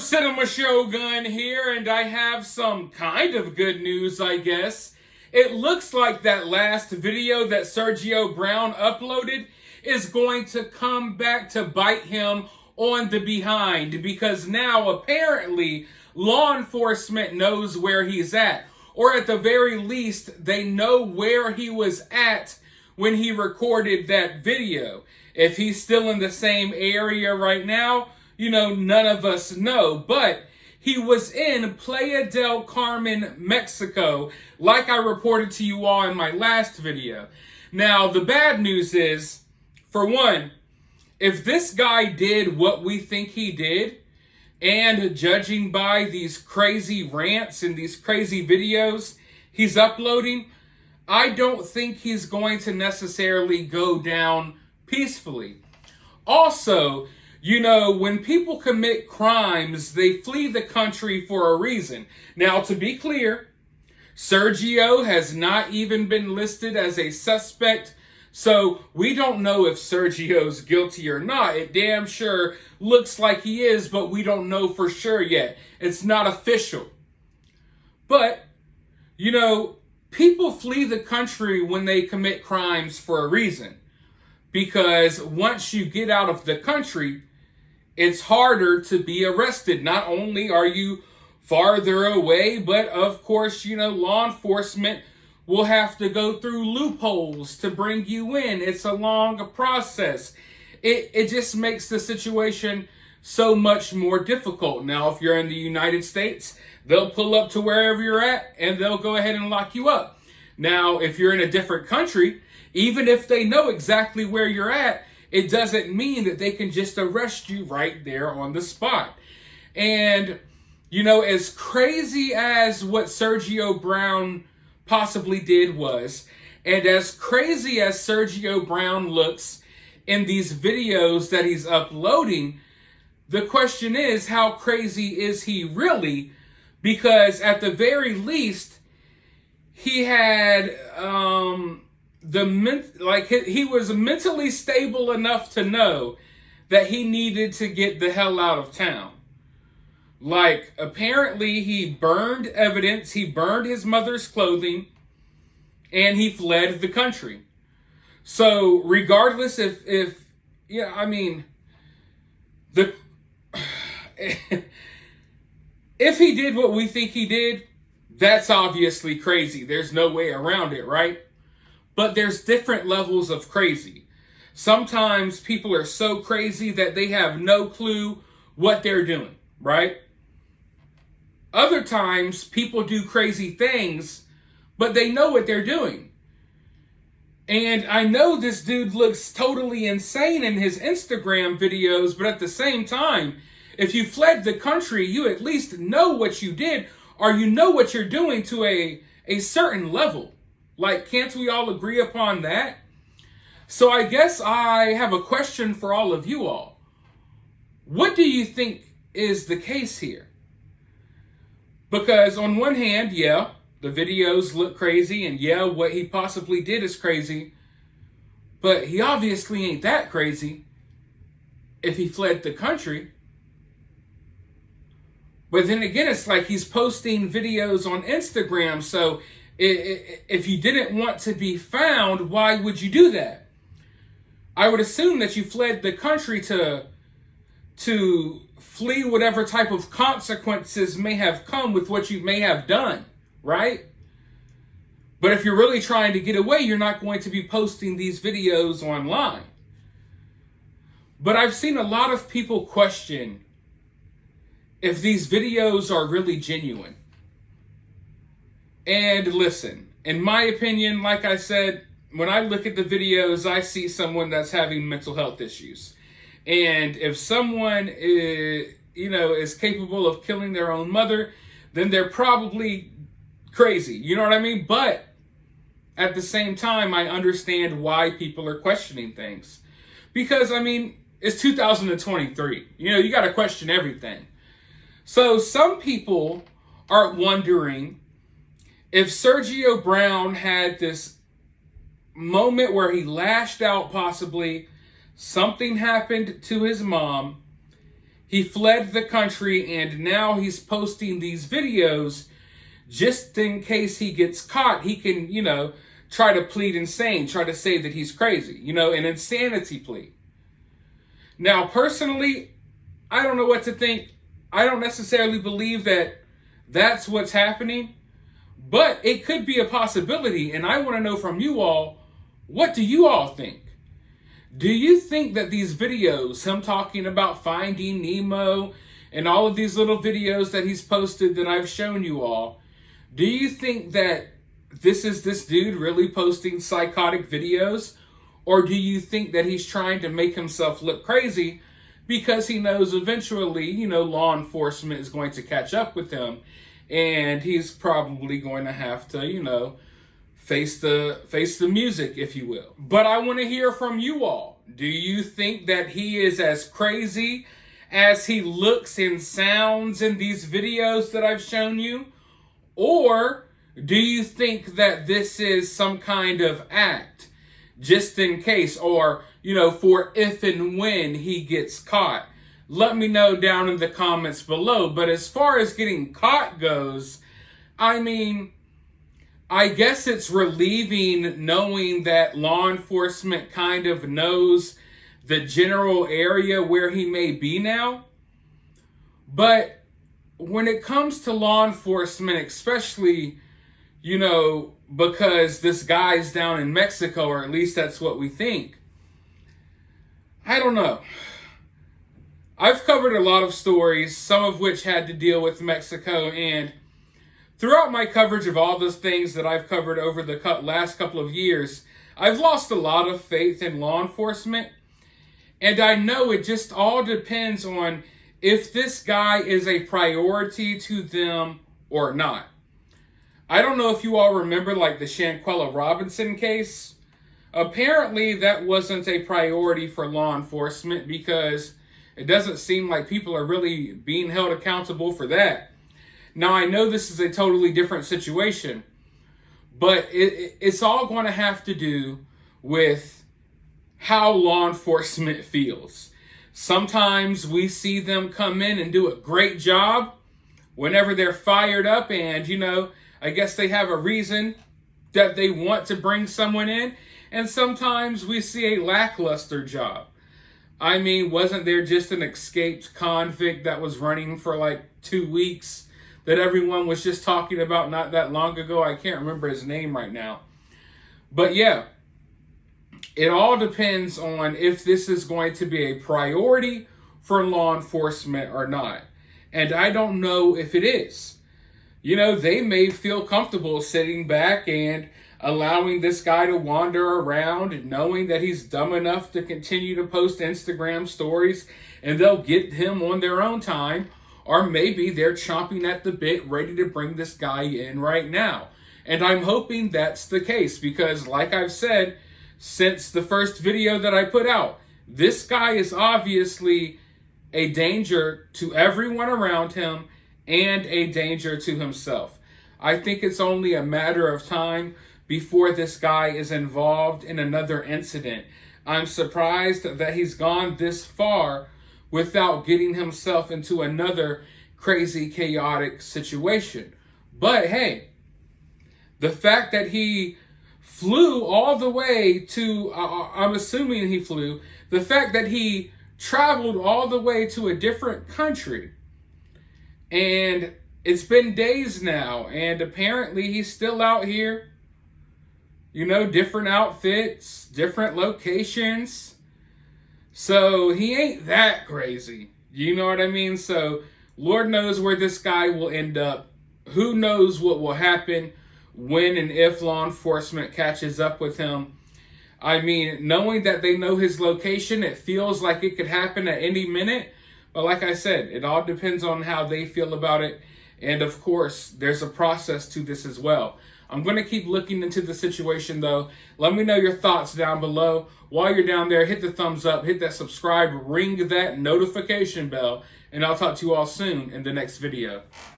Cinema Shogun here, and I have some kind of good news, I guess. It looks like that last video that Sergio Brown uploaded is going to come back to bite him on the behind, because now apparently law enforcement knows where he's at, or at the very least they know where he was at when he recorded that video. If he's still in the same area right now, none of us know, but he was in Playa del Carmen, Mexico, like I reported to you all in my last video. Now, the bad news is, for one, if this guy did what we think he did, and judging by these crazy rants and these crazy videos he's uploading, I don't think he's going to necessarily go down peacefully. Also, when people commit crimes, they flee the country for a reason. Now, to be clear, Sergio has not even been listed as a suspect, so we don't know if Sergio's guilty or not. It damn sure looks like he is, but we don't know for sure yet. It's not official. But, people flee the country when they commit crimes for a reason. Because once you get out of the country, it's harder to be arrested. Not only are you farther away, but of course, law enforcement will have to go through loopholes to bring you in. It's a long process. It just makes the situation so much more difficult. Now, if you're in the United States, they'll pull up to wherever you're at and they'll go ahead and lock you up. Now, if you're in a different country, even if they know exactly where you're at, it doesn't mean that they can just arrest you right there on the spot. And, as crazy as what Sergio Brown possibly did was, and as crazy as Sergio Brown looks in these videos that he's uploading, the question is, how crazy is he really? Because at the very least, he had, he was mentally stable enough to know that he needed to get the hell out of town. Like, apparently he burned evidence, he burned his mother's clothing, and he fled the country. So, regardless if if he did what we think he did, that's obviously crazy. There's no way around it, right? But there's different levels of crazy. Sometimes people are so crazy that they have no clue what they're doing, right? Other times, people do crazy things, but they know what they're doing. And I know this dude looks totally insane in his Instagram videos, but at the same time, if you fled the country, you at least know what you did, or you know what you're doing to a certain level. Like, can't we all agree upon that? So I guess I have a question for all of you all. What do you think is the case here? Because on one hand, yeah, the videos look crazy, and yeah, what he possibly did is crazy, but he obviously ain't that crazy if he fled the country. But then again, it's like he's posting videos on Instagram, so if you didn't want to be found, why would you do that? I would assume that you fled the country to flee whatever type of consequences may have come with what you may have done, right? But if you're really trying to get away, you're not going to be posting these videos online. But I've seen a lot of people question if these videos are really genuine. And listen, in my opinion, like I said, when I look at the videos, I see someone that's having mental health issues. And if someone is capable of killing their own mother, then they're probably crazy. You know what I mean? But at the same time, I understand why people are questioning things. Because, it's 2023. You got to question everything. So some people are wondering if Sergio Brown had this moment where he lashed out, possibly something happened to his mom, He fled the country, and now he's posting these videos just in case he gets caught. He can, try to plead insane, try to say that he's crazy, an insanity plea. Now, personally, I don't know what to think. I don't necessarily believe that that's what's happening, but it could be a possibility, and I want to know from you all, what do you all think? Do you think that these videos, him talking about Finding Nemo and all of these little videos that he's posted that I've shown you all, do you think that this is this dude really posting psychotic videos? Or do you think that he's trying to make himself look crazy because he knows eventually, law enforcement is going to catch up with him and he's probably going to have to, face the music, if you will. But I want to hear from you all. Do you think that he is as crazy as he looks and sounds in these videos that I've shown you? Or do you think that this is some kind of act just in case, or, for if and when he gets caught? Let me know down in the comments below. But as far as getting caught goes, I guess it's relieving knowing that law enforcement kind of knows the general area where he may be now. But when it comes to law enforcement, especially, because this guy's down in Mexico, or at least that's what we think, I don't know. I've covered a lot of stories, some of which had to deal with Mexico, and throughout my coverage of all those things that I've covered over the last couple of years, I've lost a lot of faith in law enforcement. And I know it just all depends on if this guy is a priority to them or not. I don't know if you all remember the Shanquella Robinson case. Apparently that wasn't a priority for law enforcement because it doesn't seem like people are really being held accountable for that. Now, I know this is a totally different situation, but it's all going to have to do with how law enforcement feels. Sometimes we see them come in and do a great job whenever they're fired up and, I guess they have a reason that they want to bring someone in. And sometimes we see a lackluster job. Wasn't there just an escaped convict that was running for 2 weeks that everyone was just talking about not that long ago? I can't remember his name right now. But yeah, it all depends on if this is going to be a priority for law enforcement or not. And I don't know if it is. They may feel comfortable sitting back and allowing this guy to wander around, knowing that he's dumb enough to continue to post Instagram stories and they'll get him on their own time. Or maybe they're chomping at the bit, ready to bring this guy in right now. And I'm hoping that's the case because, like I've said, since the first video that I put out, this guy is obviously a danger to everyone around him and a danger to himself. I think it's only a matter of time before this guy is involved in another incident. I'm surprised that he's gone this far without getting himself into another crazy, chaotic situation. But hey, the fact that he flew all the way to, I'm assuming he flew, the fact that he traveled all the way to a different country, and it's been days now, and apparently he's still out here, different outfits, different locations. So he ain't that crazy. You know what I mean? So Lord knows where this guy will end up. Who knows what will happen when and if law enforcement catches up with him. Knowing that they know his location, it feels like it could happen at any minute. But like I said, it all depends on how they feel about it. And of course, there's a process to this as well. I'm going to keep looking into the situation, though. Let me know your thoughts down below. While you're down there, hit the thumbs up, hit that subscribe, ring that notification bell, and I'll talk to you all soon in the next video.